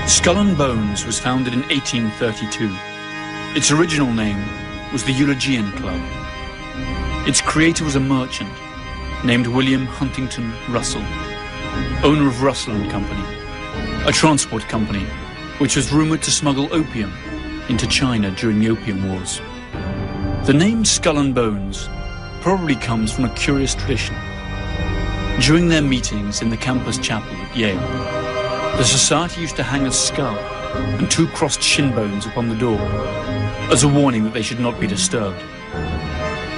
Skull and Bones was founded in 1832. Its original name was the Eulogian Club. Its creator was a merchant named William Huntington Russell, owner of Russell and Company, a transport company which was rumored to smuggle opium into China during the Opium Wars. The name Skull and Bones probably comes from a curious tradition. During their meetings in the campus chapel at Yale, the society used to hang a skull and 2 crossed shin bones upon the door as a warning that they should not be disturbed.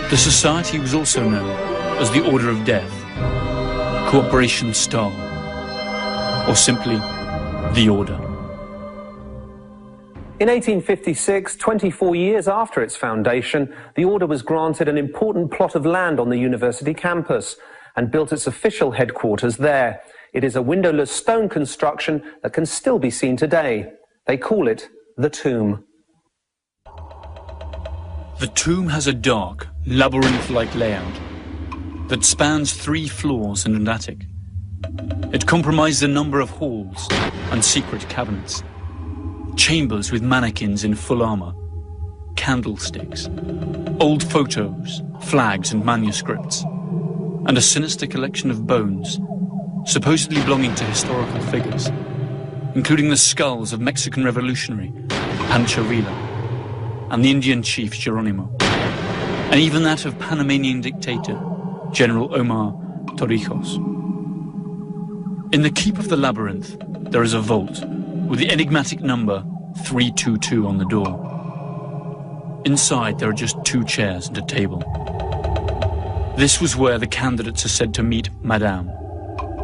The society was also known as the Order of Death, Cooperation Star, or simply the Order. In 1856, 24 years after its foundation, the Order was granted an important plot of land on the university campus and built its official headquarters there. It is a windowless stone construction that can still be seen today. They call it the Tomb. The tomb has a dark, labyrinth-like layout that spans 3 floors and an attic. It comprises a number of halls and secret cabinets, chambers with mannequins in full armor, candlesticks, old photos, flags and manuscripts, and a sinister collection of bones, supposedly belonging to historical figures, including the skulls of Mexican revolutionary Pancho Villa and the Indian chief Geronimo, and even that of Panamanian dictator General Omar Torrijos. In the keep of the labyrinth, there is a vault with the enigmatic number 322 on the door. Inside, there are just 2 chairs and a table. This was where the candidates are said to meet Madame,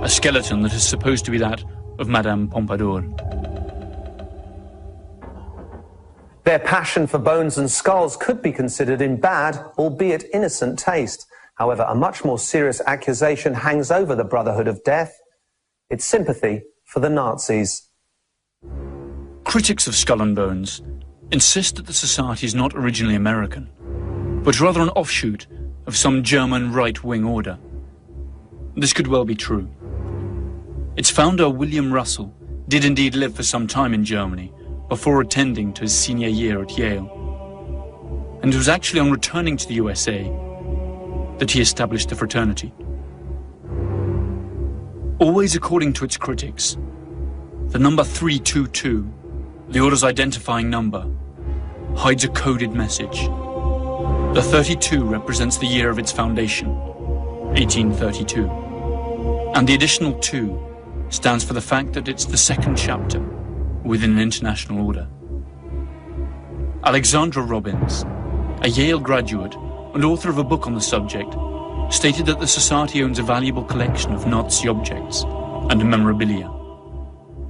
a skeleton that is supposed to be that of Madame Pompadour. Their passion for bones and skulls could be considered in bad, albeit innocent taste. However, a much more serious accusation hangs over the Brotherhood of Death: its sympathy for the Nazis. Critics of Skull and Bones insist that the society is not originally American, but rather an offshoot of some German right-wing order. This could well be true. Its founder, William Russell, did indeed live for some time in Germany before attending to his senior year at Yale. And it was actually on returning to the USA that he established the fraternity. Always according to its critics, the number 322, the Order's identifying number, hides a coded message. The 32 represents the year of its foundation, 1832, and the additional 2 stands for the fact that it's the 2nd chapter within an international order. Alexandra Robbins, a Yale graduate and author of a book on the subject, stated that the society owns a valuable collection of Nazi objects and memorabilia,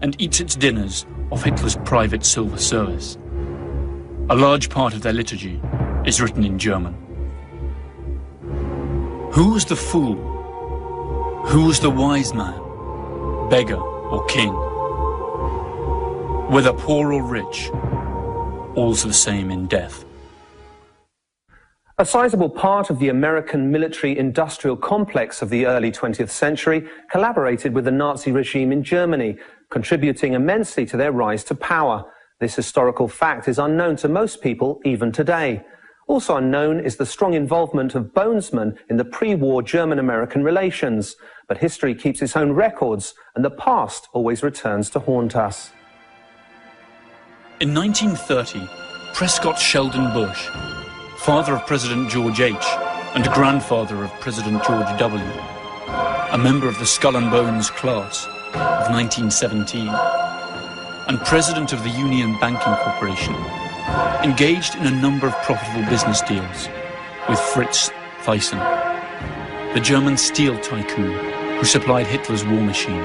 and eats its dinners off Hitler's private silver service. A large part of their liturgy is written in German. Who was the fool? Who was the wise man, beggar or king? Whether poor or rich, all's the same in death. A sizable part of the American military-industrial complex of the early 20th century collaborated with the Nazi regime in Germany, contributing immensely to their rise to power. This historical fact is unknown to most people even today. Also unknown is the strong involvement of Bonesmen in the pre-war German-American relations. But history keeps its own records, and the past always returns to haunt us. In 1930, Prescott Sheldon Bush, father of President George H. and grandfather of President George W., a member of the Skull and Bones class of 1917, and president of the Union Banking Corporation, engaged in a number of profitable business deals with Fritz Thyssen, the German steel tycoon who supplied Hitler's war machine.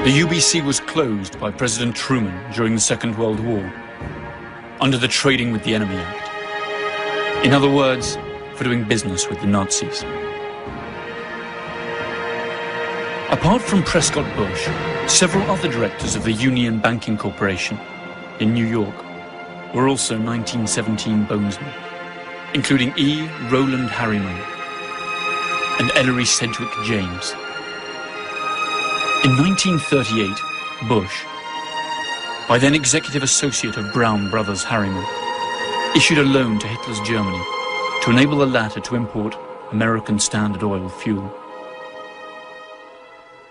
The UBC was closed by President Truman during the Second World War under the Trading with the Enemy Act. In other words, for doing business with the Nazis. Apart from Prescott Bush, several other directors of the Union Banking Corporation in New York were also 1917 Bonesmen, including E. Roland Harriman and Ellery Sedgwick James. In 1938, Bush, by then executive associate of Brown Brothers Harriman, issued a loan to Hitler's Germany to enable the latter to import American Standard Oil fuel.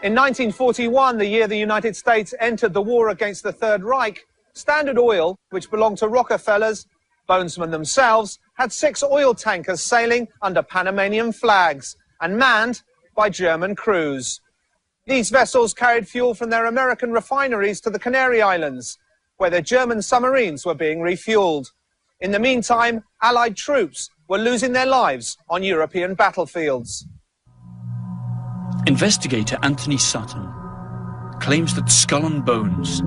In 1941, the year the United States entered the war against the Third Reich, Standard Oil, which belonged to Rockefellers, Bonesmen themselves, had 6 oil tankers sailing under Panamanian flags and manned by German crews. These vessels carried fuel from their American refineries to the Canary Islands, where their German submarines were being refueled. In the meantime, Allied troops were losing their lives on European battlefields. Investigator Anthony Sutton claims that Skull and Bones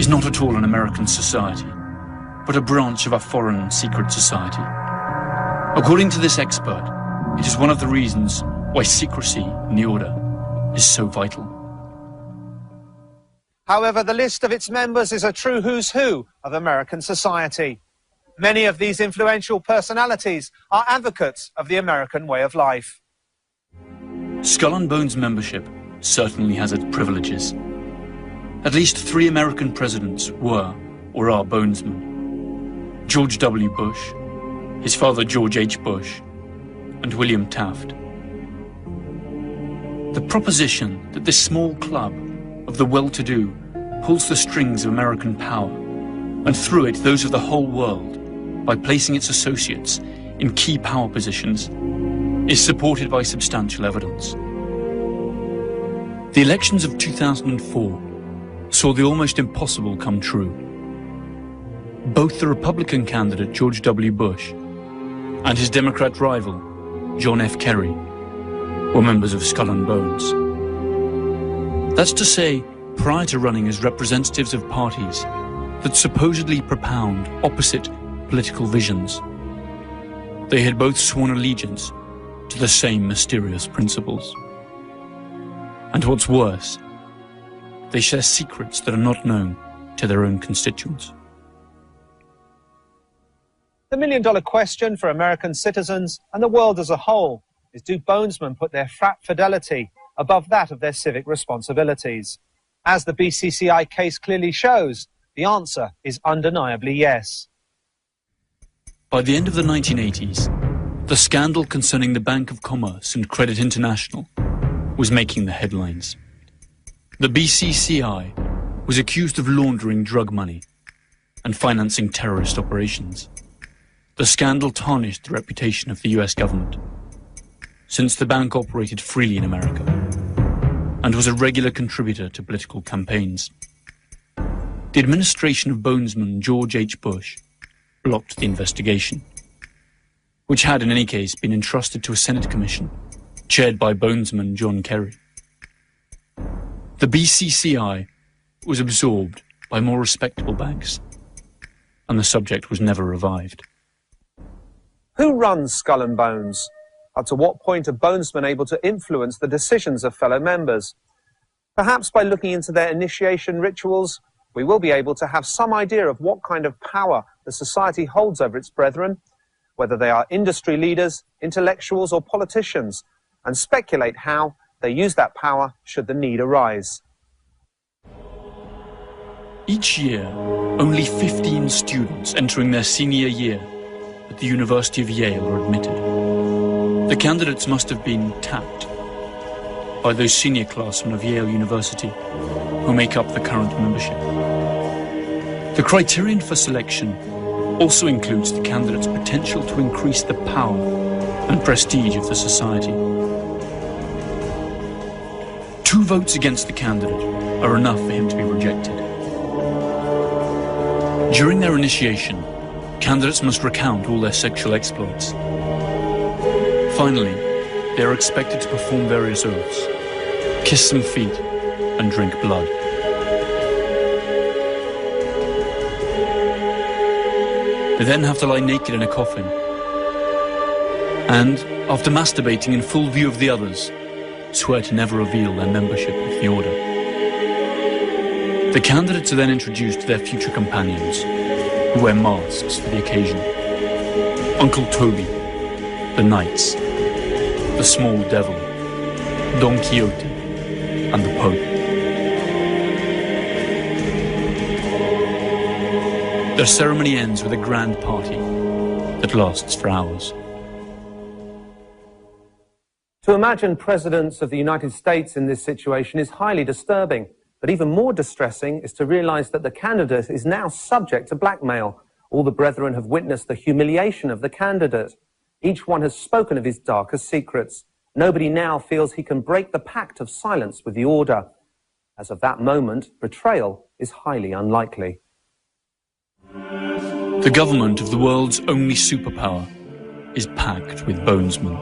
is not at all an American society, but a branch of a foreign secret society. According to this expert, it is one of the reasons why secrecy in the order is so vital. However, the list of its members is a true who's who of American society. Many of these influential personalities are advocates of the American way of life. Skull and Bones membership certainly has its privileges. At least 3 American presidents were or are Bonesmen: George W. Bush, his father George H. Bush, and William Taft. The proposition that this small club of the well-to-do pulls the strings of American power, and through it those of the whole world, by placing its associates in key power positions, is supported by substantial evidence. The elections of 2004 saw the almost impossible come true. Both the Republican candidate George W. Bush and his Democrat rival John F. Kerry were members of Skull and Bones. That's to say, prior to running as representatives of parties that supposedly propound opposite political visions, they had both sworn allegiance to the same mysterious principles. And what's worse, they share secrets that are not known to their own constituents. The million-dollar question for American citizens and the world as a whole is, do Bonesmen put their frat fidelity above that of their civic responsibilities? As the BCCI case clearly shows, the answer is undeniably yes. By the end of the 1980s, the scandal concerning the Bank of Commerce and Credit International was making the headlines. The BCCI was accused of laundering drug money and financing terrorist operations. The scandal tarnished the reputation of the US government, since the bank operated freely in America and was a regular contributor to political campaigns. The administration of Bonesman George H. Bush blocked the investigation, which had in any case been entrusted to a Senate commission chaired by Bonesman John Kerry. The BCCI was absorbed by more respectable banks, and the subject was never revived. Who runs Skull and Bones? Up to what point are Bonesmen able to influence the decisions of fellow members? Perhaps by looking into their initiation rituals, we will be able to have some idea of what kind of power the society holds over its brethren, whether they are industry leaders, intellectuals, or politicians, and speculate how they use that power should the need arise. Each year, only 15 students entering their senior year at the University of Yale are admitted. The candidates must have been tapped by those senior classmen of Yale University who make up the current membership. The criterion for selection also includes the candidate's potential to increase the power and prestige of the society. 2 votes against the candidate are enough for him to be rejected. During their initiation, candidates must recount all their sexual exploits. Finally, they are expected to perform various oaths, kiss some feet, and drink blood. They then have to lie naked in a coffin, and, after masturbating in full view of the others, swear to never reveal their membership of the order. The candidates are then introduced to their future companions, who wear masks for the occasion. Uncle Toby, the Knights, the Small Devil, Don Quixote, and the Pope. Their ceremony ends with a grand party that lasts for hours. To imagine presidents of the United States in this situation is highly disturbing, but even more distressing is to realize that the candidate is now subject to blackmail. All the brethren have witnessed the humiliation of the candidate. Each one has spoken of his darkest secrets. Nobody now feels he can break the pact of silence with the order. As of that moment, betrayal is highly unlikely. The government of the world's only superpower is packed with bonesmen.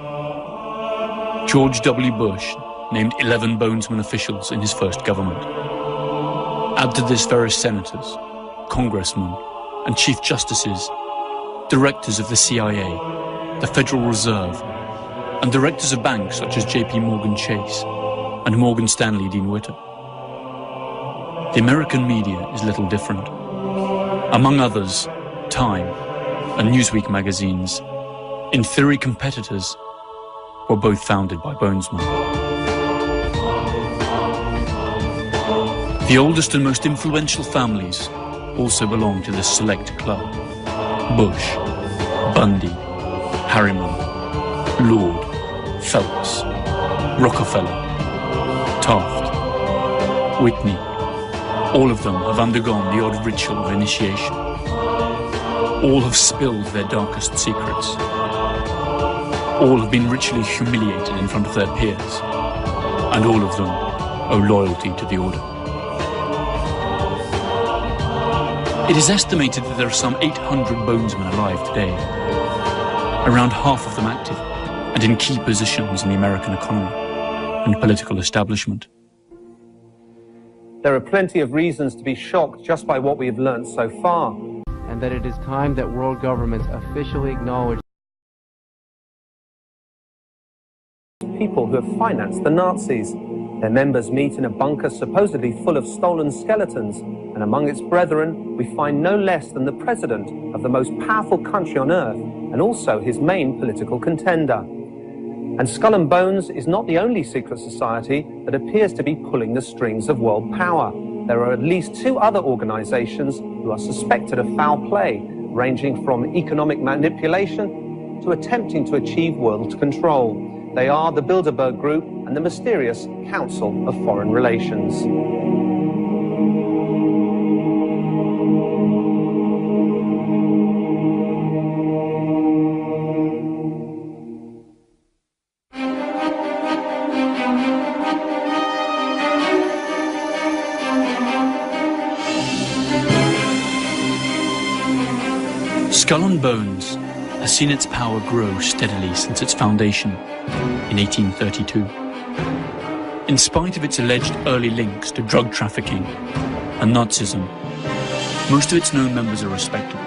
George W. Bush named 11 bonesman officials in his first government. Add to this various senators, congressmen, and chief justices, directors of the CIA, the Federal Reserve, and directors of banks such as J.P. Morgan Chase and Morgan Stanley Dean Witter. The American media is little different. Among others, Time and Newsweek magazines, in theory competitors, were both founded by bonesmen. The oldest and most influential families also belong to this select club. Bush, Bundy, Harriman, Lord, Phelps, Rockefeller, Taft, Whitney. All of them have undergone the odd ritual of initiation. All have spilled their darkest secrets. All have been ritually humiliated in front of their peers. And all of them owe loyalty to the order. It is estimated that there are some 800 bonesmen alive today, around half of them active and in key positions in the American economy and political establishment. There are plenty of reasons to be shocked just by what we have learned so far. And that it is time that world governments officially acknowledge people who have financed the Nazis. Their members meet in a bunker supposedly full of stolen skeletons, and among its brethren we find no less than the president of the most powerful country on earth, and also his main political contender. And Skull and Bones is not the only secret society that appears to be pulling the strings of world power. There are at least 2 other organizations who are suspected of foul play, ranging from economic manipulation to attempting to achieve world control. They are the Bilderberg Group and the mysterious Council of Foreign Relations. Skull and Bones has seen its power grow steadily since its foundation in 1832. In spite of its alleged early links to drug trafficking and Nazism, most of its known members are respected,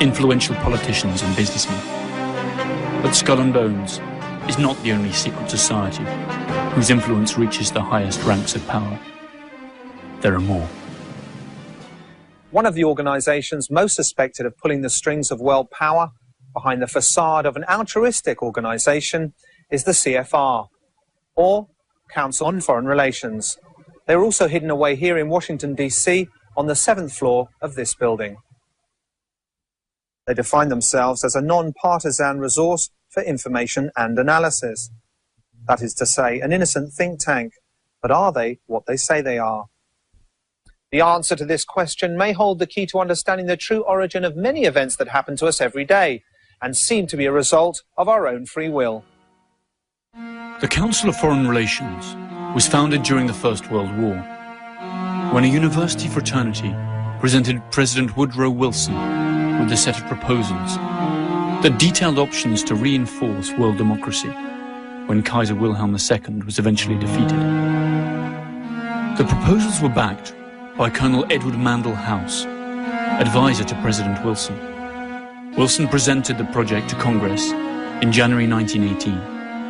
influential politicians and businessmen. But Skull and Bones is not the only secret society whose influence reaches the highest ranks of power. There are more. One of the organizations most suspected of pulling the strings of world power behind the facade of an altruistic organization is the CFR, or Council on Foreign Relations. They're also hidden away here in Washington, D.C., on the 7th floor of this building. They define themselves as a non-partisan resource for information and analysis. That is to say, an innocent think tank. But are they what they say they are? The answer to this question may hold the key to understanding the true origin of many events that happen to us every day and seem to be a result of our own free will. The Council of Foreign Relations was founded during the First World War, when a university fraternity presented President Woodrow Wilson with a set of proposals that detailed options to reinforce world democracy when Kaiser Wilhelm II was eventually defeated. The proposals were backed by Colonel Edward Mandell House, advisor to President Wilson. Wilson presented the project to Congress in January 1918,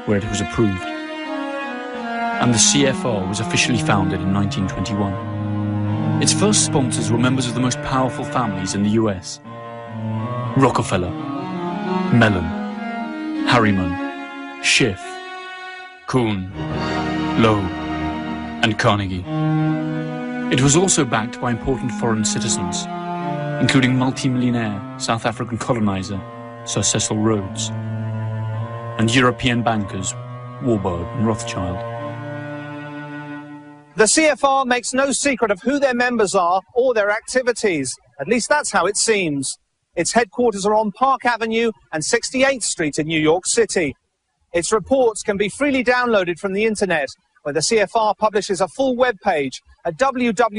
where it was approved. And the CFR was officially founded in 1921. Its first sponsors were members of the most powerful families in the US: Rockefeller, Mellon, Harriman, Schiff, Kuhn, Lowe, and Carnegie. It was also backed by important foreign citizens, including multi-millionaire South African colonizer Sir Cecil Rhodes, and European bankers Warburg and Rothschild. The CFR makes no secret of who their members are or their activities. At least that's how it seems. Its headquarters are on Park Avenue and 68th Street in New York City. Its reports can be freely downloaded from the internet, where the CFR publishes a full web page at www.cfr.org.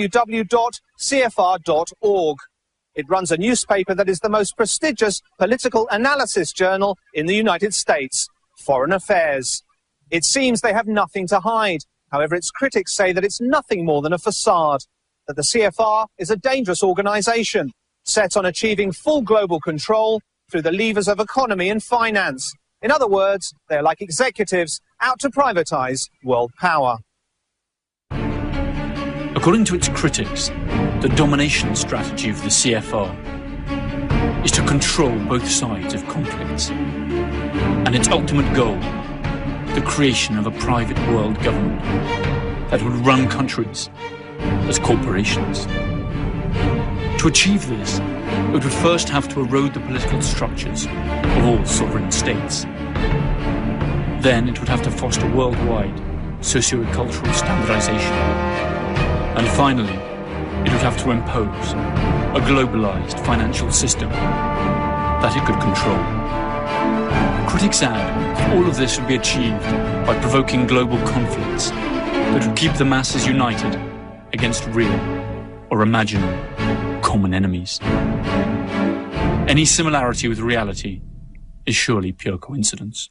It runs a newspaper that is the most prestigious political analysis journal in the United States, Foreign Affairs. It seems they have nothing to hide. However, its critics say that it's nothing more than a facade, that the CFR is a dangerous organisation, set on achieving full global control through the levers of economy and finance. In other words, they're like executives out to privatise world power. According to its critics, the domination strategy of the CFR is to control both sides of conflicts, and its ultimate goal, the creation of a private world government that would run countries as corporations. To achieve this, it would first have to erode the political structures of all sovereign states. Then it would have to foster worldwide socio-cultural standardization. And finally, it would have to impose a globalized financial system that it could control. Critics add that all of this would be achieved by provoking global conflicts that would keep the masses united against real or imaginary common enemies. Any similarity with reality is surely pure coincidence.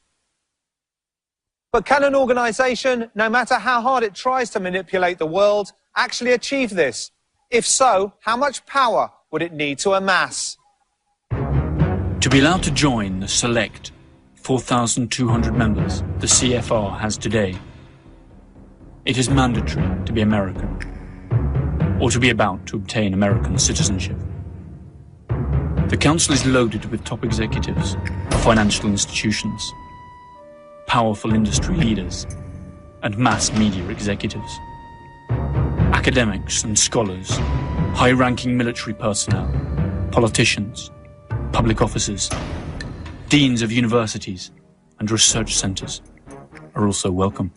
But can an organisation, no matter how hard it tries to manipulate the world, actually achieve this? If so, how much power would it need to amass? To be allowed to join the select 4,200 members the CFR has today, it is mandatory to be American, or to be about to obtain American citizenship. The council is loaded with top executives of financial institutions, powerful industry leaders, and mass media executives. Academics and scholars, high-ranking military personnel, politicians, public officers, deans of universities, and research centres are also welcome.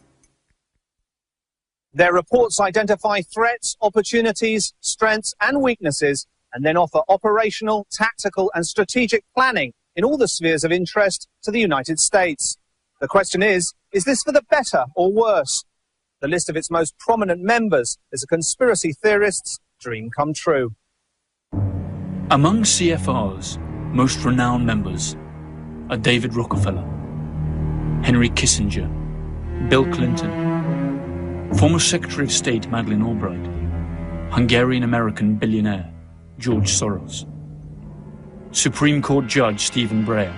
Their reports identify threats, opportunities, strengths and weaknesses, and then offer operational, tactical and strategic planning in all the spheres of interest to the United States. The question is this for the better or worse? The list of its most prominent members is a conspiracy theorist's dream come true. Among CFR's most renowned members are David Rockefeller, Henry Kissinger, Bill Clinton, former Secretary of State Madeleine Albright, Hungarian-American billionaire George Soros, Supreme Court Judge Stephen Breyer,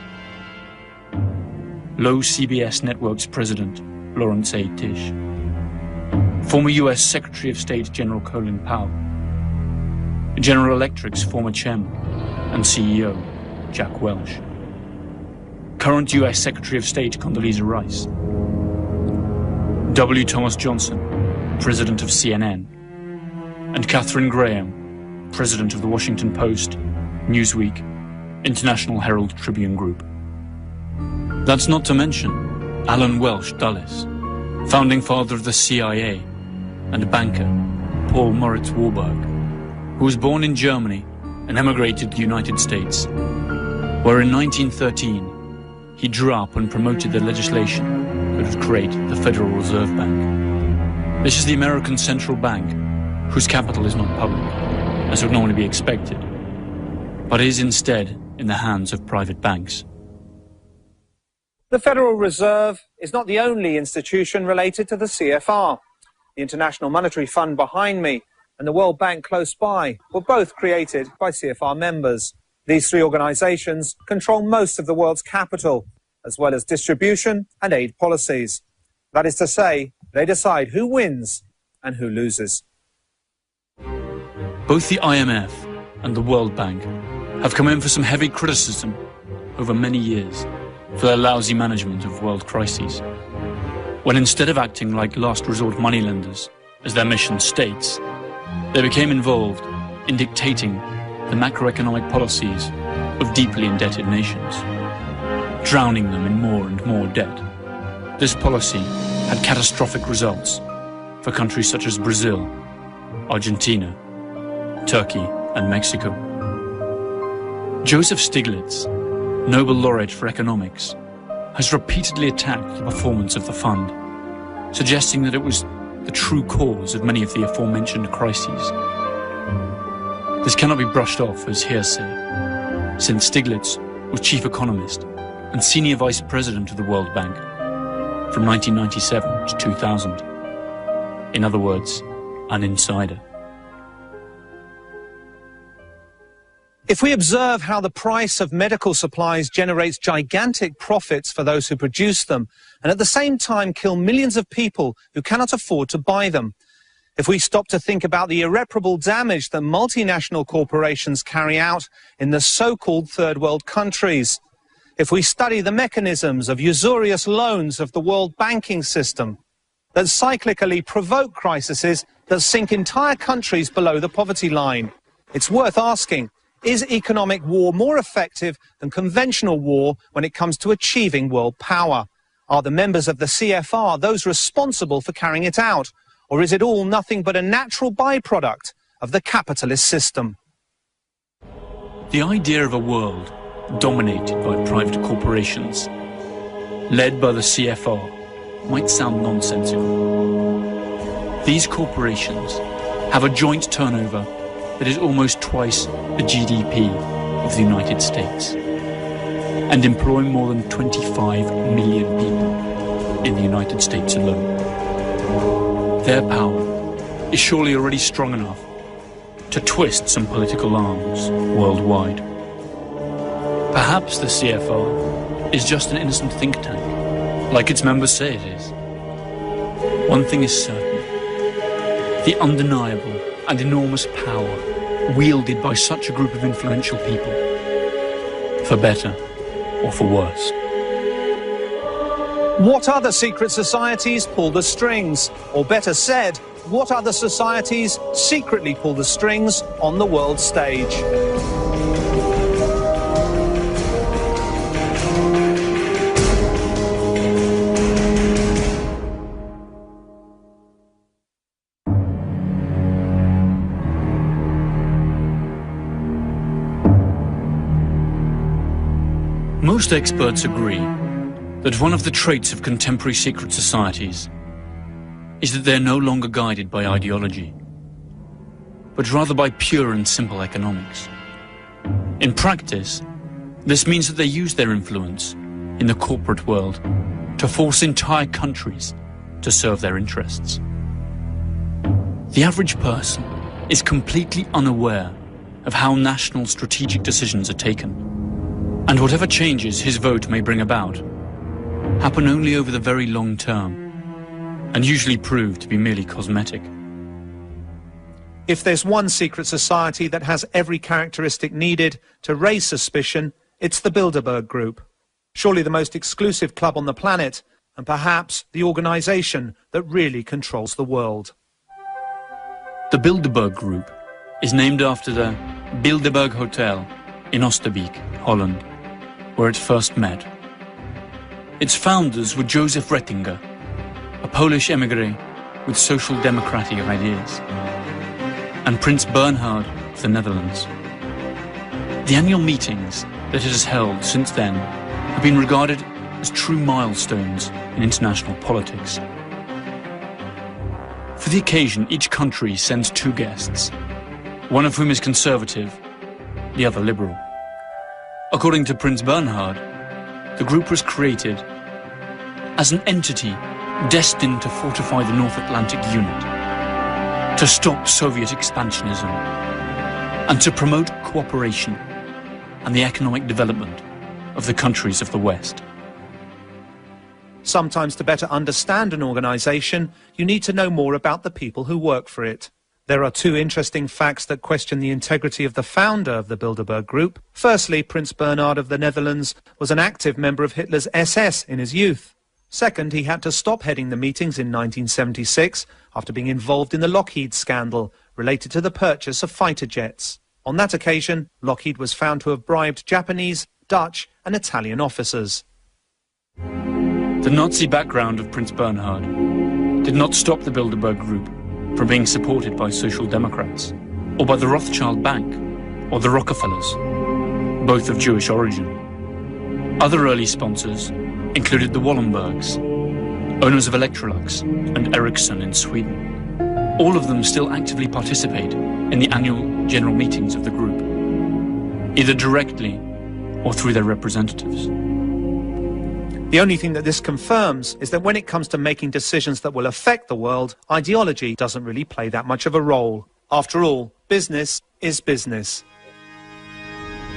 Low CBS Network's President Lawrence A. Tisch, former U.S. Secretary of State General Colin Powell, General Electric's former chairman and CEO Jack Welch, current U.S. Secretary of State Condoleezza Rice, W. Thomas Johnson, President of CNN, and Katharine Graham, President of the Washington Post, Newsweek, International Herald Tribune Group. That's not to mention Alan Welsh Dulles, founding father of the CIA, and banker Paul Moritz Warburg, who was born in Germany and emigrated to the United States, where in 1913 he drew up and promoted the legislation that would create the Federal Reserve Bank. This is the American Central Bank, whose capital is not public, as would normally be expected, but is instead in the hands of private banks. The Federal Reserve is not the only institution related to the CFR. The International Monetary Fund behind me and the World Bank close by were both created by CFR members. These three organizations control most of the world's capital, as well as distribution and aid policies. That is to say, they decide who wins and who loses. Both the IMF and the World Bank have come in for some heavy criticism over many years for their lousy management of world crises, when instead of acting like last resort moneylenders, as their mission states, they became involved in dictating the macroeconomic policies of deeply indebted nations, drowning them in more and more debt. This policy had catastrophic results for countries such as Brazil, Argentina, Turkey, and Mexico. Joseph Stiglitz, Nobel laureate for economics, has repeatedly attacked the performance of the fund, suggesting that it was the true cause of many of the aforementioned crises. This cannot be brushed off as hearsay, since Stiglitz was chief economist and senior vice president of the World Bank from 1997 to 2000. In other words, an insider. If we observe how the price of medical supplies generates gigantic profits for those who produce them, and at the same time kill millions of people who cannot afford to buy them, if we stop to think about the irreparable damage that multinational corporations carry out in the so-called third world countries, if we study the mechanisms of usurious loans of the world banking system that cyclically provoke crises that sink entire countries below the poverty line, it's worth asking, is economic war more effective than conventional war when it comes to achieving world power? Are the members of the CFR those responsible for carrying it out? Or is it all nothing but a natural byproduct of the capitalist system? The idea of a world dominated by private corporations, led by the CFR, might sound nonsensical. These corporations have a joint turnover that is almost twice the GDP of the United States, and employ more than 25 million people in the United States alone. Their power is surely already strong enough to twist some political arms worldwide. Perhaps the CFR is just an innocent think tank, like its members say it is. One thing is certain: the undeniable and enormous power wielded by such a group of influential people, for better or for worse. What other secret societies pull the strings? Or better said, what other societies secretly pull the strings on the world stage? Most experts agree that one of the traits of contemporary secret societies is that they're no longer guided by ideology, but rather by pure and simple economics. In practice, this means that they use their influence in the corporate world to force entire countries to serve their interests. The average person is completely unaware of how national strategic decisions are taken, and whatever changes his vote may bring about happen only over the very long term, and usually prove to be merely cosmetic. If there's one secret society that has every characteristic needed to raise suspicion, it's the Bilderberg Group. Surely the most exclusive club on the planet, and perhaps the organization that really controls the world. The Bilderberg Group is named after the Bilderberg Hotel in Oosterbeek, Holland, where it first met. Its founders were Joseph Rettinger, a Polish emigre with social democratic ideas, and Prince Bernhard of the Netherlands. The annual meetings that it has held since then have been regarded as true milestones in international politics. For the occasion, each country sends 2 guests, one of whom is conservative, the other liberal. According to Prince Bernhard, the group was created as an entity destined to fortify the North Atlantic Unit, to stop Soviet expansionism, and to promote cooperation and the economic development of the countries of the West. Sometimes to better understand an organization, you need to know more about the people who work for it. There are 2 interesting facts that question the integrity of the founder of the Bilderberg Group. Firstly, Prince Bernhard of the Netherlands was an active member of Hitler's SS in his youth. Second, he had to stop heading the meetings in 1976 after being involved in the Lockheed scandal related to the purchase of fighter jets. On that occasion, Lockheed was found to have bribed Japanese, Dutch and Italian officers. The Nazi background of Prince Bernhard did not stop the Bilderberg group from being supported by Social Democrats, or by the Rothschild Bank, or the Rockefellers, both of Jewish origin. Other early sponsors included the Wallenbergs, owners of Electrolux and Ericsson in Sweden. All of them still actively participate in the annual general meetings of the group, either directly or through their representatives. The only thing that this confirms is that when it comes to making decisions that will affect the world, ideology doesn't really play that much of a role. After all, business is business.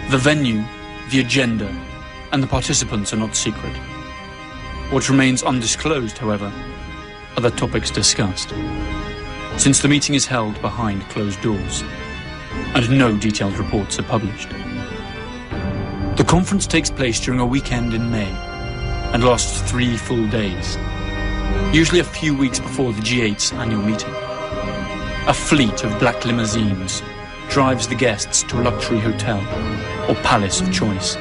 The venue, the agenda, and the participants are not secret. What remains undisclosed, however, are the topics discussed, since the meeting is held behind closed doors, and no detailed reports are published. The conference takes place during a weekend in May, and lasts 3 full days, usually a few weeks before the G8's annual meeting. A fleet of black limousines drives the guests to a luxury hotel or palace of choice.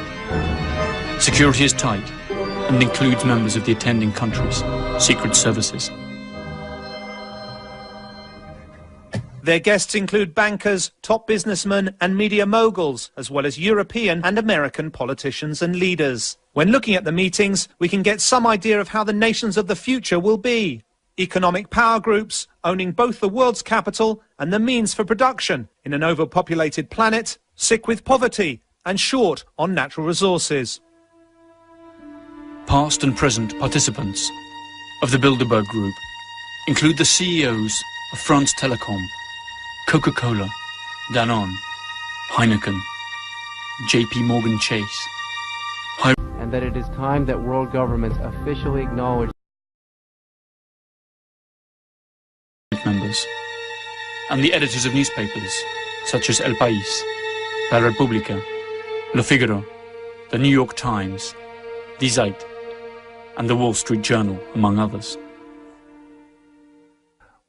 Security is tight and includes members of the attending country's secret services. Their guests include bankers, top businessmen and media moguls, as well as European and American politicians and leaders. When looking at the meetings, we can get some idea of how the nations of the future will be. Economic power groups owning both the world's capital and the means for production in an overpopulated planet, sick with poverty and short on natural resources. Past and present participants of the Bilderberg Group include the CEOs of France Telecom, Coca-Cola, Danone, Heineken, JP Morgan Chase, and that it is time that world governments officially acknowledge members, and the editors of newspapers such as El País, La República, Le Figaro, the New York Times, Die Zeit, and the Wall Street Journal, among others.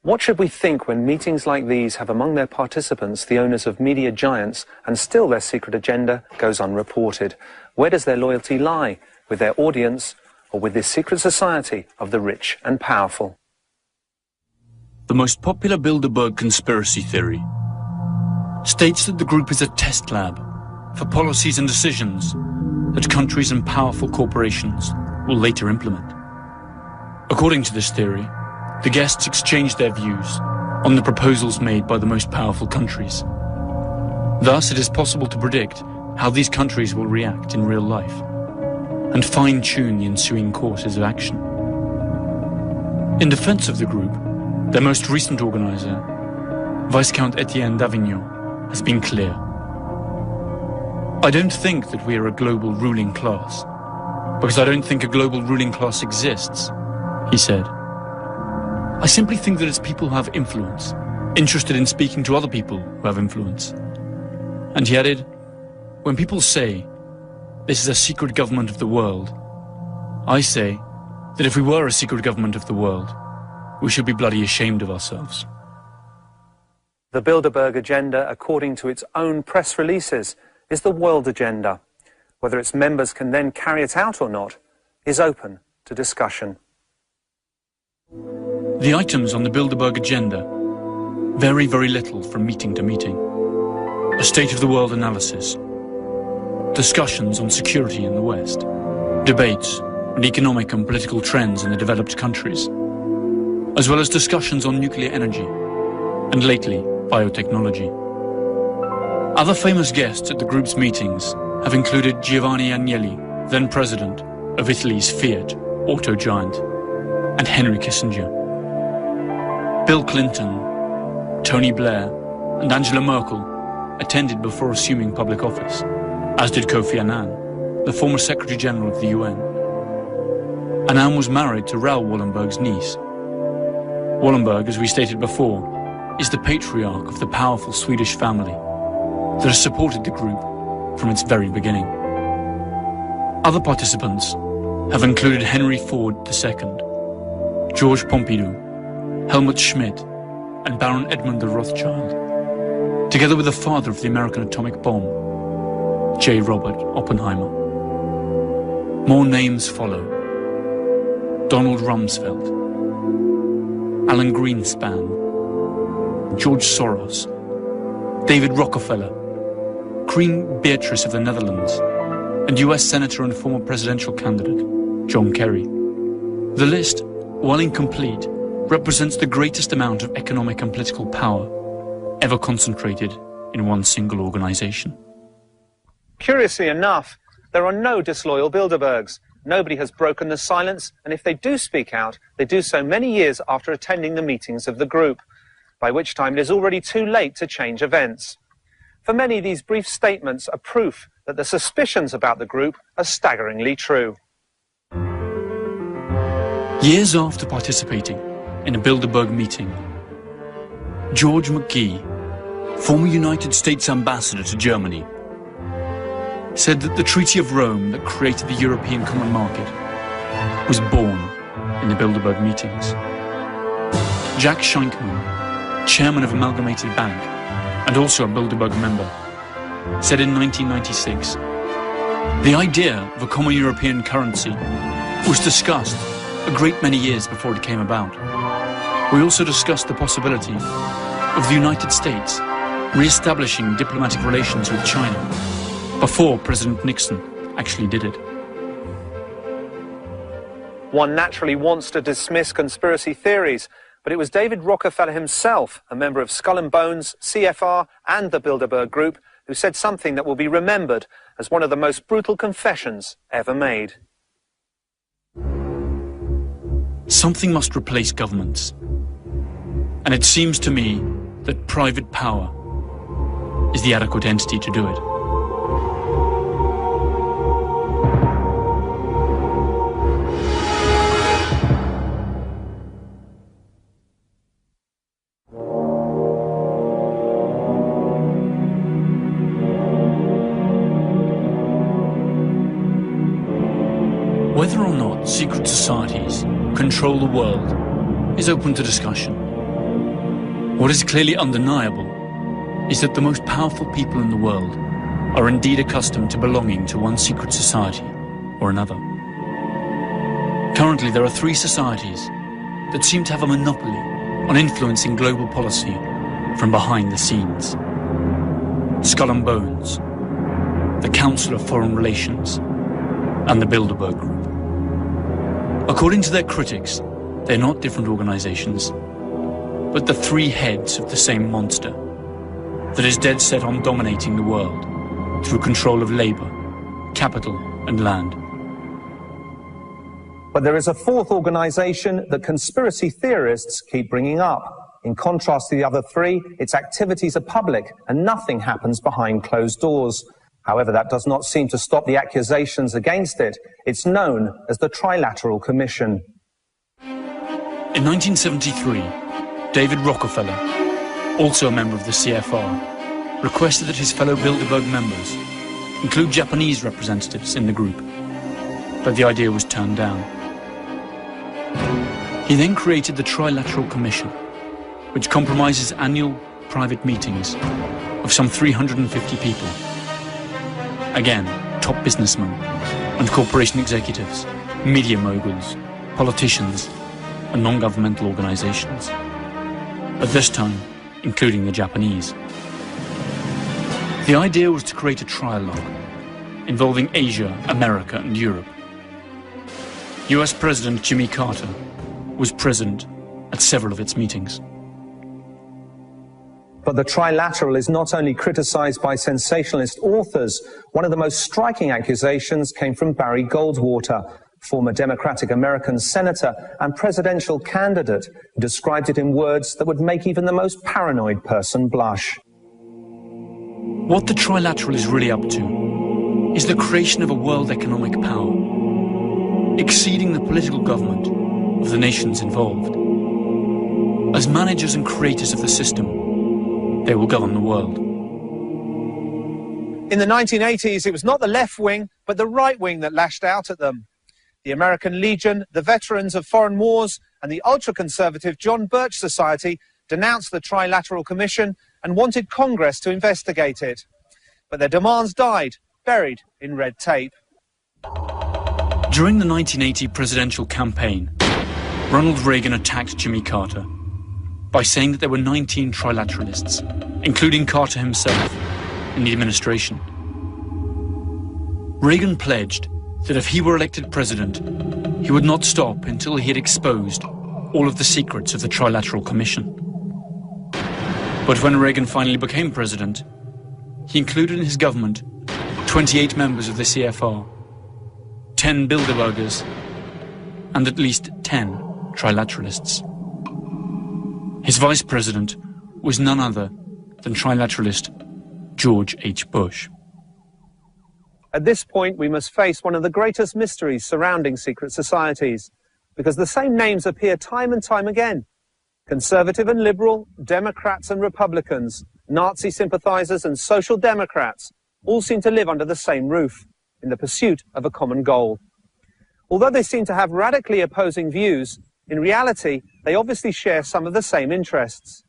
What should we think when meetings like these have among their participants the owners of media giants and still their secret agenda goes unreported? Where does their loyalty lie? With their audience or with this secret society of the rich and powerful? The most popular Bilderberg conspiracy theory states that the group is a test lab for policies and decisions that countries and powerful corporations will later implement. According to this theory, the guests exchange their views on the proposals made by the most powerful countries. Thus, it is possible to predict how these countries will react in real life and fine-tune the ensuing courses of action. In defense of the group, their most recent organizer, Viscount Etienne d'Avignon, has been clear. I don't think that we are a global ruling class, because I don't think a global ruling class exists, he said. I simply think that it's people who have influence, interested in speaking to other people who have influence. And he added, when people say, this is a secret government of the world, I say that if we were a secret government of the world, we should be bloody ashamed of ourselves. The Bilderberg agenda, according to its own press releases, is the world agenda. Whether its members can then carry it out or not is open to discussion. The items on the Bilderberg agenda vary very little from meeting to meeting. A state of the world analysis, discussions on security in the West, debates on economic and political trends in the developed countries, as well as discussions on nuclear energy and lately biotechnology. Other famous guests at the group's meetings have included Giovanni Agnelli, then president of Italy's Fiat auto giant, and Henry Kissinger. Bill Clinton, Tony Blair, and Angela Merkel attended before assuming public office, as did Kofi Annan, the former Secretary General of the UN. Annan was married to Raoul Wallenberg's niece. Wallenberg, as we stated before, is the patriarch of the powerful Swedish family that has supported the group from its very beginning. Other participants have included Henry Ford II, Georges Pompidou, Helmut Schmidt, and Baron Edmund de Rothschild. together with the father of the American atomic bomb, J. Robert Oppenheimer. More names follow: Donald Rumsfeld, Alan Greenspan, George Soros, David Rockefeller, Queen Beatrice of the Netherlands, and US Senator and former presidential candidate John Kerry. The list, while incomplete, represents the greatest amount of economic and political power ever concentrated in one single organization. Curiously enough, there are no disloyal Bilderbergs. Nobody has broken the silence, and if they do speak out, they do so many years after attending the meetings of the group, by which time it is already too late to change events. For many, these brief statements are proof that the suspicions about the group are staggeringly true. Years after participating in a Bilderberg meeting, George McGee, former United States ambassador to Germany, said that the Treaty of Rome that created the European Common Market was born in the Bilderberg meetings. Jack Schenkman, chairman of Amalgamated Bank and also a Bilderberg member, said in 1996, the idea of a common European currency was discussed a great many years before it came about. We also discussed the possibility of the United States re-establishing diplomatic relations with China before President Nixon actually did it. One naturally wants to dismiss conspiracy theories, but it was David Rockefeller himself, a member of Skull and Bones, CFR and the Bilderberg Group, who said something that will be remembered as one of the most brutal confessions ever made. Something must replace governments. And it seems to me that private power is the adequate entity to do it. Whether or not secret societies control the world is open to discussion. What is clearly undeniable is that the most powerful people in the world are indeed accustomed to belonging to one secret society or another. Currently, there are 3 societies that seem to have a monopoly on influencing global policy from behind the scenes. Skull and Bones, the Council of Foreign Relations, and the Bilderberg Group. According to their critics, they're not different organizations, but the 3 heads of the same monster that is dead set on dominating the world through control of labor, capital, and land. But there is a 4th organization that conspiracy theorists keep bringing up. In contrast to the other 3, its activities are public and nothing happens behind closed doors. However, that does not seem to stop the accusations against it. It's known as the Trilateral Commission. In 1973, David Rockefeller, also a member of the CFR, requested that his fellow Bilderberg members include Japanese representatives in the group, but the idea was turned down. He then created the Trilateral Commission, which compromises annual private meetings of some 350 people. Again, top businessmen and corporation executives, media moguls, politicians, and non-governmental organizations. At this time, including the Japanese. The idea was to create a trialogue involving Asia, America, and Europe. US President Jimmy Carter was present at several of its meetings. But the Trilateral is not only criticized by sensationalist authors. One of the most striking accusations came from Barry Goldwater, former Democratic American senator and presidential candidate, who described it in words that would make even the most paranoid person blush. What the Trilateral is really up to is the creation of a world economic power, exceeding the political government of the nations involved. As managers and creators of the system, they will govern the world. In the 1980s, it was not the left wing, but the right wing that lashed out at them. The American Legion, the Veterans of Foreign Wars, and the ultra-conservative John Birch Society denounced the Trilateral Commission and wanted Congress to investigate it. But their demands died, buried in red tape. During the 1980 presidential campaign, Ronald Reagan attacked Jimmy Carter by saying that there were 19 trilateralists, including Carter himself, in the administration. Reagan pledged that if he were elected president, he would not stop until he had exposed all of the secrets of the Trilateral Commission. But when Reagan finally became president, he included in his government 28 members of the CFR, 10 Bilderbergers, and at least 10 trilateralists. His vice president was none other than trilateralist George H. Bush. At this point, we must face one of the greatest mysteries surrounding secret societies, because the same names appear time and time again. Conservative and liberal, Democrats and Republicans, Nazi sympathizers and social democrats all seem to live under the same roof, in the pursuit of a common goal. Although they seem to have radically opposing views, in reality, they obviously share some of the same interests.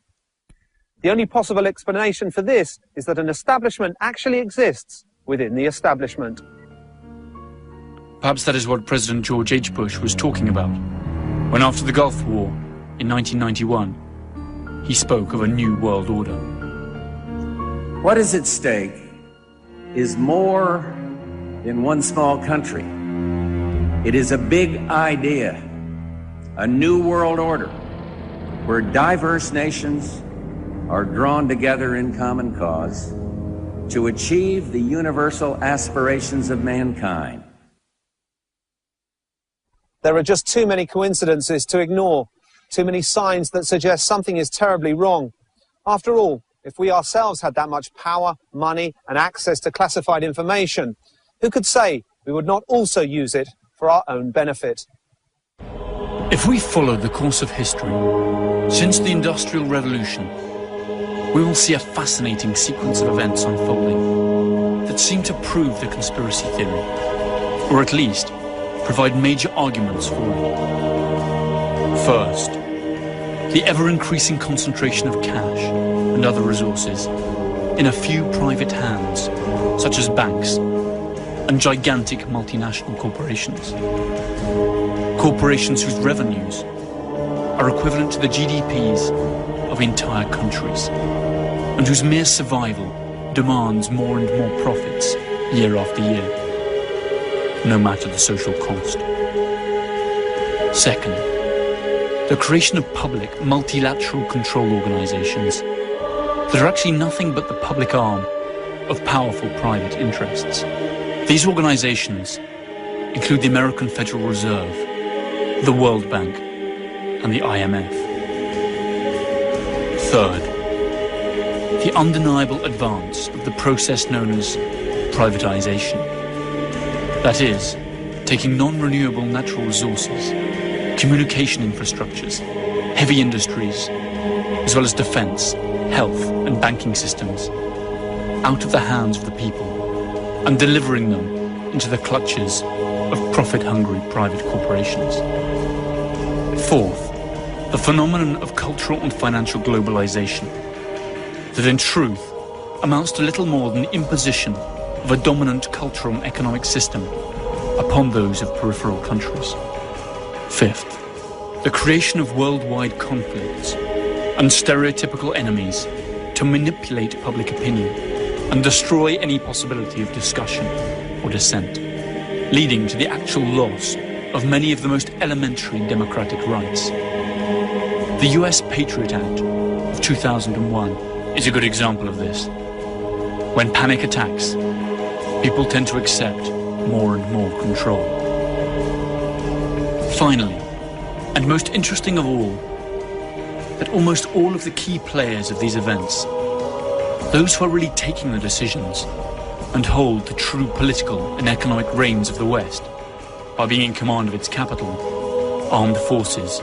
The only possible explanation for this is that an establishment actually exists within the establishment. Perhaps that is what President George H. Bush was talking about when, after the Gulf War in 1991, he spoke of a new world order. What is at stake is more than one small country. It is a big idea, a new world order, where diverse nations are drawn together in common cause to achieve the universal aspirations of mankind. There are just too many coincidences to ignore, too many signs that suggest something is terribly wrong. After all, if we ourselves had that much power, money, and access to classified information, who could say we would not also use it for our own benefit? If we follow the course of history, since the Industrial Revolution, we will see a fascinating sequence of events unfolding that seem to prove the conspiracy theory, or at least provide major arguments for it. First, the ever-increasing concentration of cash and other resources in a few private hands, such as banks and gigantic multinational corporations. Corporations whose revenues are equivalent to the GDPs of entire countries, and whose mere survival demands more and more profits year after year, no matter the social cost. Second, the creation of public multilateral control organizations that are actually nothing but the public arm of powerful private interests. These organizations include the American Federal Reserve, the World Bank, and the IMF. Third, the undeniable advance of the process known as privatization. That is, taking non-renewable natural resources, communication infrastructures, heavy industries, as well as defense, health, and banking systems, out of the hands of the people and delivering them into the clutches of profit-hungry private corporations. Fourth, the phenomenon of cultural and financial globalization, that in truth amounts to little more than the imposition of a dominant cultural and economic system upon those of peripheral countries. Fifth, the creation of worldwide conflicts and stereotypical enemies to manipulate public opinion and destroy any possibility of discussion or dissent, leading to the actual loss of many of the most elementary democratic rights. The US Patriot Act of 2001 is a good example of this. When panic attacks, people tend to accept more and more control. Finally, and most interesting of all, that almost all of the key players of these events, those who are really taking the decisions and hold the true political and economic reins of the West by being in command of its capital, armed forces,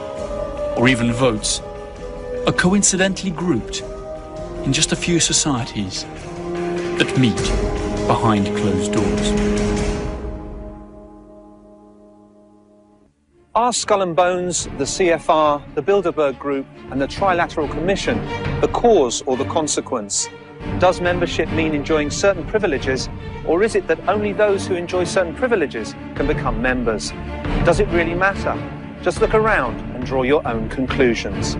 or even votes, are coincidentally grouped in just a few societies that meet behind closed doors. Are Skull and Bones, the CFR, the Bilderberg Group and the Trilateral Commission the cause or the consequence? Does membership mean enjoying certain privileges, or is it that only those who enjoy certain privileges can become members? Does it really matter? Just look around and draw your own conclusions.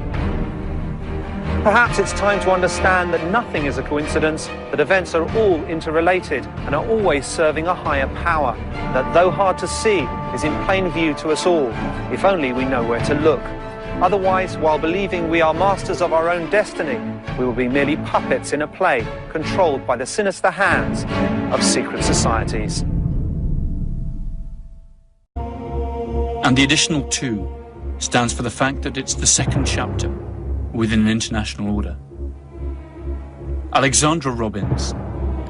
Perhaps it's time to understand that nothing is a coincidence, that events are all interrelated and are always serving a higher power, that though hard to see, is in plain view to us all, if only we know where to look. Otherwise, while believing we are masters of our own destiny, we will be merely puppets in a play controlled by the sinister hands of secret societies. And the additional 2 stands for the fact that it's the second chapter within an international order. Alexandra Robbins,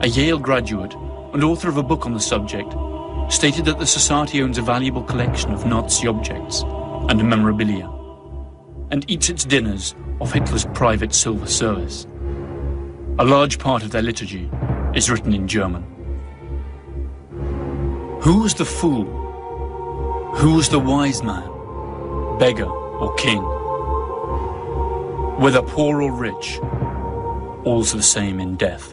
a Yale graduate and author of a book on the subject, stated that the society owns a valuable collection of Nazi objects and memorabilia, and eats its dinners off Hitler's private silver service. A large part of their liturgy is written in German. Who was the fool? Who was the wise man, beggar or king? Whether poor or rich, all's the same in death.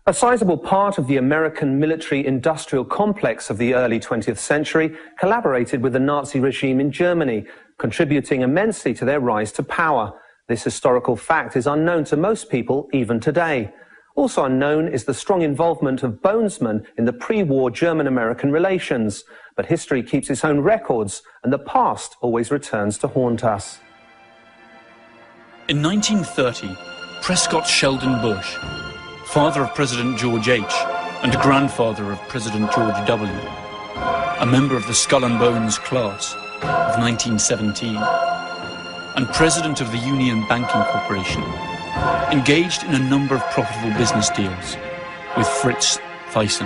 A sizable part of the American military-industrial complex of the early 20th century collaborated with the Nazi regime in Germany, contributing immensely to their rise to power. This historical fact is unknown to most people even today. Also unknown is the strong involvement of Bonesmen in the pre-war German-American relations. But history keeps its own records, and the past always returns to haunt us. In 1930, Prescott Sheldon Bush, father of President George H. and grandfather of President George W., a member of the Skull and Bones class of 1917, and president of the Union Banking Corporation, engaged in a number of profitable business deals with Fritz Thyssen,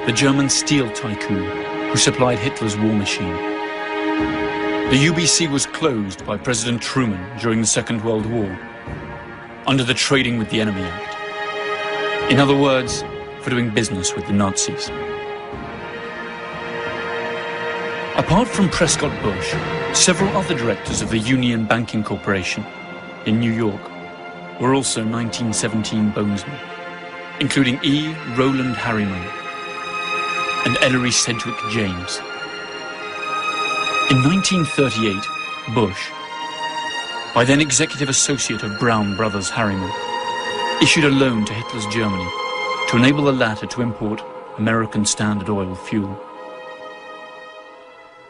the German steel tycoon who supplied Hitler's war machine. The UBC was closed by President Truman during the Second World War under the Trading with the Enemy Act. In other words, for doing business with the Nazis. Apart from Prescott Bush, several other directors of the Union Banking Corporation in New York were also 1917 Bonesmen, including E. Roland Harriman and Ellery Sedgwick James. In 1938, Bush, by then executive associate of Brown Brothers Harriman, issued a loan to Hitler's Germany to enable the latter to import American Standard Oil fuel.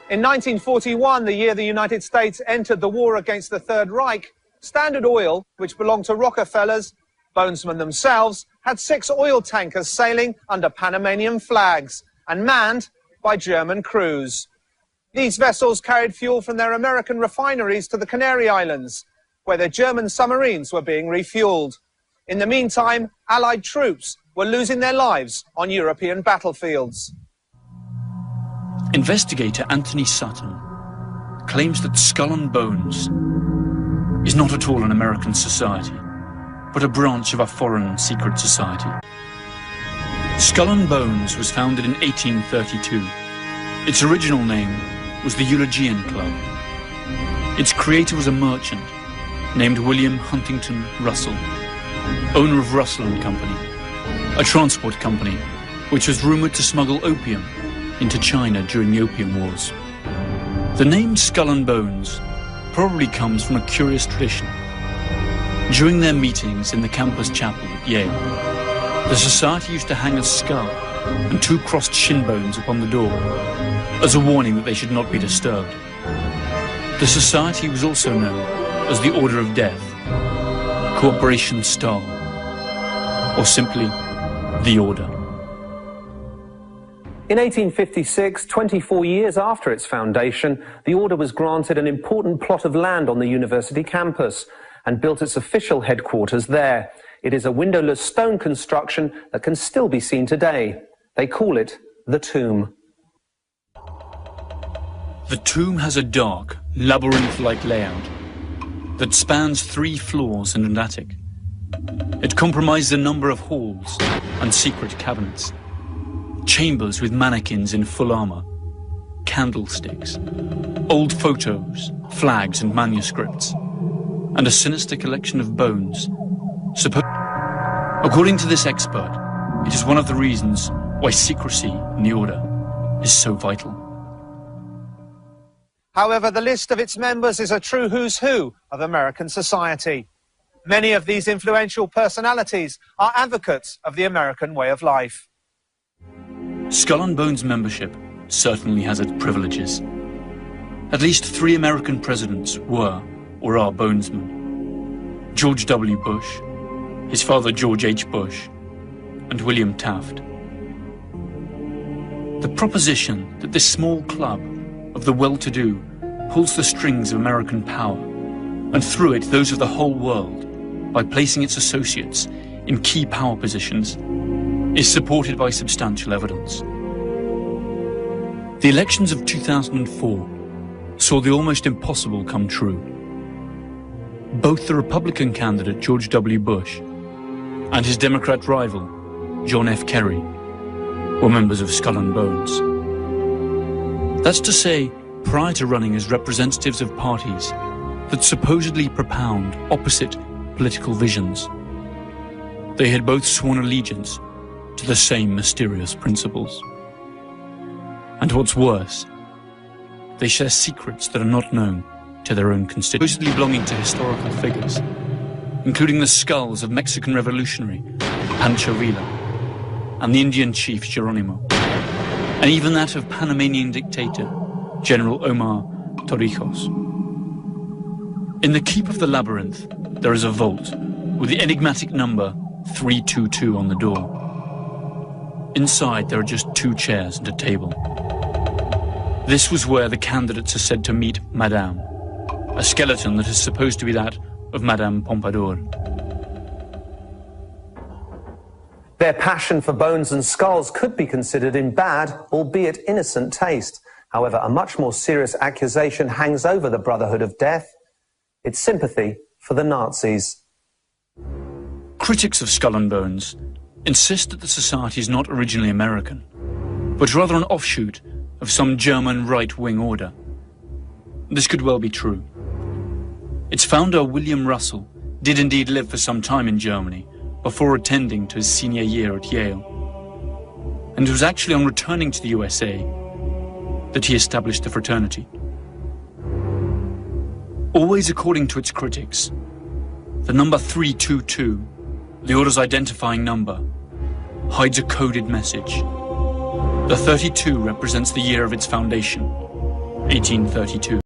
In 1941, the year the United States entered the war against the Third Reich, Standard Oil, which belonged to Rockefellers, Bonesmen themselves, had 6 oil tankers sailing under Panamanian flags and manned by German crews. These vessels carried fuel from their American refineries to the Canary Islands, where their German submarines were being refueled. In the meantime, Allied troops were losing their lives on European battlefields. Investigator Anthony Sutton claims that Skull and Bones is not at all an American society, but a branch of a foreign secret society. Skull and Bones was founded in 1832. Its original name was the Eulogian Club. Its creator was a merchant named William Huntington Russell, owner of Russell and Company, a transport company which was rumored to smuggle opium into China during the Opium Wars. The name Skull and Bones probably comes from a curious tradition. During their meetings in the campus chapel at Yale, the society used to hang a skull and 2 crossed shin bones upon the door as a warning that they should not be disturbed. The society was also known as the Order of Death, Corporation Star, or simply the Order. In 1856, 24 years after its foundation, the Order was granted an important plot of land on the university campus and built its official headquarters there. It is a windowless stone construction that can still be seen today. They call it the Tomb. The tomb has a dark, labyrinth-like layout that spans 3 floors and an attic. It comprises a number of halls and secret cabinets, chambers with mannequins in full armor, candlesticks, old photos, flags and manuscripts, and a sinister collection of bones. According to this expert, it is one of the reasons why secrecy in the order is so vital. However, the list of its members is a true who's who of American society. Many of these influential personalities are advocates of the American way of life. Skull and Bones membership certainly has its privileges. At least 3 American presidents were or are bonesmen: George W. Bush, his father George H. Bush, and William Taft. The proposition that this small club of the well-to-do pulls the strings of American power, and through it those of the whole world, by placing its associates in key power positions, is supported by substantial evidence. The elections of 2004 saw the almost impossible come true. Both the Republican candidate George W. Bush and his Democrat rival John F. Kerry were members of Skull and Bones. That's to say, prior to running as representatives of parties that supposedly propound opposite political visions, they had both sworn allegiance to the same mysterious principles. And what's worse, they share secrets that are not known to their own constituents, supposedly belonging to historical figures, including the skulls of Mexican revolutionary Pancho Villa and the Indian chief Geronimo, and even that of Panamanian dictator General Omar Torrijos. In the keep of the labyrinth, there is a vault with the enigmatic number 322 on the door. Inside, there are just 2 chairs and a table. This was where the candidates are said to meet Madame, a skeleton that is supposed to be that of Madame Pompadour. Their passion for bones and skulls could be considered in bad, albeit innocent taste. However, a much more serious accusation hangs over the Brotherhood of Death: its sympathy for the Nazis. Critics of Skull and Bones insist that the society is not originally American, but rather an offshoot of some German right-wing order. This could well be true. Its founder, William Russell, did indeed live for some time in Germany before attending to his senior year at Yale. And it was actually on returning to the USA that he established the fraternity. Always according to its critics, the number 322, the order's identifying number, hides a coded message. The 32 represents the year of its foundation, 1832.